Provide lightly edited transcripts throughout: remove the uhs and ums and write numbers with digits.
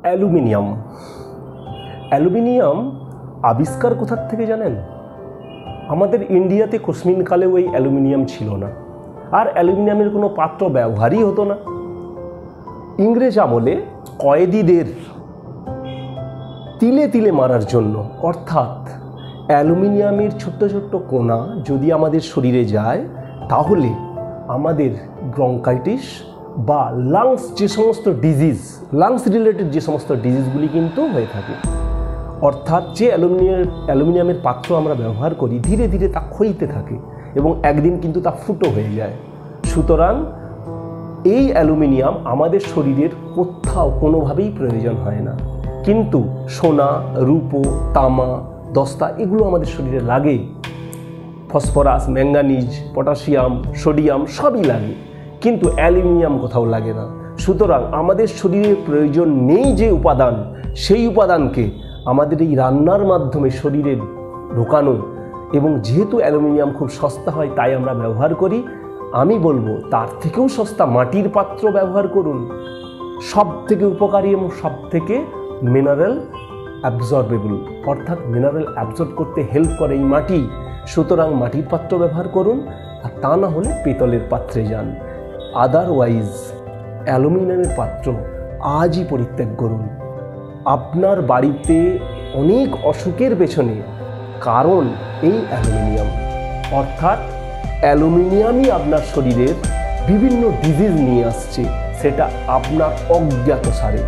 Aluminium. Aluminium আবিষ্কার কোথার থেকে জানেন? আমাদের ইন্ডিয়াতে কোশ্মিনকালেও এই অ্যালুমিনিয়াম ছিল না, আর অ্যালুমিনিয়ামের কোনো পাত্র ব্যবহারই হতো না। ইংরেজ আমলে কয়েদিদের তিলে তিলে মারার জন্য, অর্থাৎ অ্যালুমিনিয়ামের ছোট্ট ছোট্ট কণা যদি আমাদের শরীরে যায় তাহলে আমাদের ব্রঙ্কাইটিস বা লাংস যে সমস্ত ডিজিজ, লাংস রিলেটেড যে সমস্ত ডিজিজগুলি কিন্তু হয়ে থাকে। অর্থাৎ যে অ্যালুমিনিয়ামের পাত্র আমরা ব্যবহার করি ধীরে ধীরে তা ক্ষয়িতে থাকে এবং একদিন কিন্তু তা ফুটো হয়ে যায়। সুতরাং এই অ্যালুমিনিয়াম আমাদের শরীরের কোথাও কোনোভাবেই প্রয়োজন হয় না, কিন্তু সোনা, রূপো, তামা, দস্তা এগুলো আমাদের শরীরে লাগে। ফসফরাস, ম্যাঙ্গানিজ, পটাশিয়াম, সোডিয়াম সবই লাগে, কিন্তু অ্যালুমিনিয়াম কোথাও লাগে না। সুতরাং আমাদের শরীরে প্রয়োজন নেই যে উপাদান, সেই উপাদানকে আমাদের এই রান্নার মাধ্যমে শরীরে ঢোকানো, এবং যেহেতু অ্যালুমিনিয়াম খুব সস্তা হয় তাই আমরা ব্যবহার করি। আমি বলবো তার থেকেও সস্তা মাটির পাত্র ব্যবহার করুন, সব থেকে উপকারী এবং সব থেকে মিনারেল অ্যাবজর্বেবল, অর্থাৎ মিনারেল অ্যাবজর্ব করতে হেল্প করে এই মাটি। সুতরাং মাটির পাত্র ব্যবহার করুন, আর তা না হলে পিতলের পাত্রে যান। আদারওয়াইজ অ্যালুমিনিয়ামের পাত্র আজই পরিত্যাগ করুন। আপনার বাড়িতে অনেক অসুখের পেছনে কারণ এই অ্যালুমিনিয়াম, অর্থাৎ অ্যালুমিনিয়ামই আপনার শরীরের বিভিন্ন ডিজিজ নিয়ে আসছে, সেটা আপনার অজ্ঞাতসারে।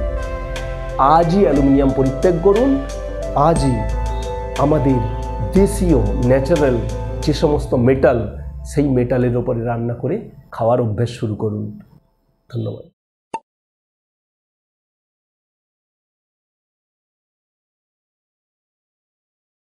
আজই অ্যালুমিনিয়াম পরিত্যাগ করুন। আজই আমাদের দেশীয় ন্যাচারাল যে সমস্ত মেটাল, সেই মেটালের ওপরে রান্না করে খাওয়ার অভ্যাস শুরু করুন। ধন্যবাদ।